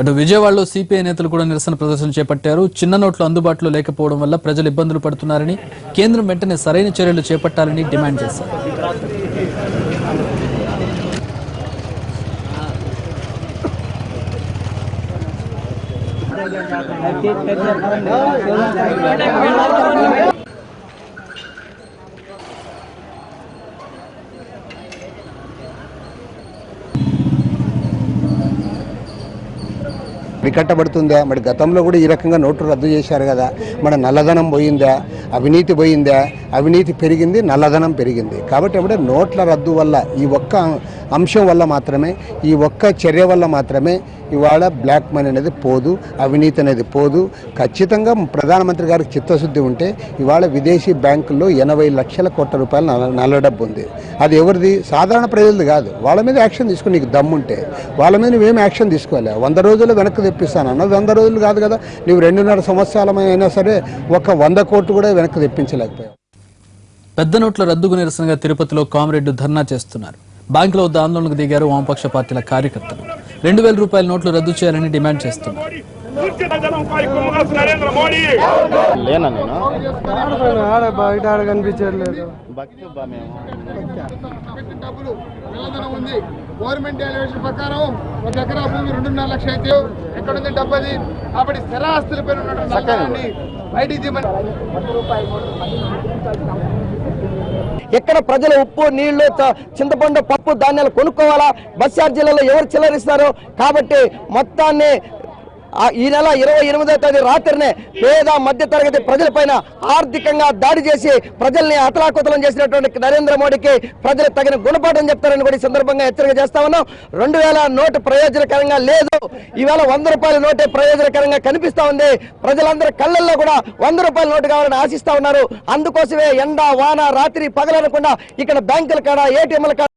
అటు విజయవాడలో సిపిఐ నేతలు కూడా నిరసన ప్రదర్శన చేపట్టారు. చిన్న నోట్లు అందుబాటులో లేకపోవడం వల్ల ప్రజలు ఇబ్బందులు పడుతున్నారని, కేంద్రం వెంటనే సరైన చర్యలు చేపట్టాలని డిమాండ్ చేశారు. అరికట్టబడుతుందా? మరి గతంలో కూడా ఈ రకంగా నోట్లు రద్దు చేశారు కదా. మన నల్లధనం పోయిందా? అవినీతి పోయిందా? అవినీతి పెరిగింది, నల్లధనం పెరిగింది. కాబట్టి అప్పుడే నోట్ల రద్దు వల్ల, ఈ ఒక్క అంశం వల్ల మాత్రమే, ఈ ఒక్క చర్య వల్ల మాత్రమే ఇవాళ బ్లాక్ మనీ అనేది పోదు, అవినీతి అనేది పోదు. ఖచ్చితంగా ప్రధానమంత్రి గారికి చిత్తశుద్ధి ఉంటే ఇవాళ విదేశీ బ్యాంకుల్లో 80 లక్షల కోట్ల రూపాయలు నల్ల డబ్బు ఉంది. అది ఎవరిది? సాధారణ ప్రజలది కాదు. వాళ్ళ మీద యాక్షన్ తీసుకుని నీకు దమ్ముంటే వాళ్ళ మీద నువ్వేం యాక్షన్ తీసుకోవాలి. 100 రోజులు వెనక్కి తెప్పిస్తాను అన్నది 100 రోజులు కాదు కదా. నువ్వు 2.5 సంవత్సరాలమైనా సరే ఒక 100 కోట్లు కూడా వెనక్కి తెప్పించలేకపోయావు. పెద్ద నోట్ల రద్దుకు నిరసనగా తిరుపతిలో కామ్రేడ్లు ధర్నా చేస్తున్నారు. బ్యాంకుల వద్ద ఆందోళనకు దిగారు వామపక్ష పార్టీల కార్యకర్తలు. 2000 రూపాయల నోట్లు రద్దు చేయాలని డిమాండ్ చేస్తున్నారు. గవర్నమెంట్ ఎలివేషన్ ప్రకారం 1 ఎకరా భూమి 2.5 లక్షలు అయితే ఎక్కడ ఉంది డబ్బు? అది కాబట్టి స్థిరాస్తులపై ఉన్నటువంటి బయటికి ఎక్కడ ప్రజలు ఉప్పు నీళ్లు చింతపండు పప్పు ధాన్యాలు కొనుక్కోవాలా? బస్ ఛార్జీలలో ఎవరు చిల్లరిస్తారు? కాబట్టి మొత్తాన్ని ఈ నెల 28వ తేదీ రాత్రినే పేద మధ్య తరగతి ప్రజలపైన ఆర్థికంగా దాడి చేసి ప్రజల్ని అతలాకుతలం చేసినటువంటి నరేంద్ర మోడీకి ప్రజలు తగిన గుణపాఠం చెప్తారని కూడా ఈ సందర్భంగా హెచ్చరిక చేస్తా ఉన్నాం. 2000 నోటు ప్రయోజనకరంగా లేదు. ఈవేళ 100 రూపాయల నోటే ప్రయోజనకరంగా కనిపిస్తా ఉంది. ప్రజలందరి కళ్ళల్లో కూడా 100 రూపాయల నోటు కావాలని ఆశిస్తా ఉన్నారు. అందుకోసమే ఎండ వాన రాత్రి పగలనకుండా ఇక్కడ బ్యాంకుల కాడ, ఏటీఎంల కాడ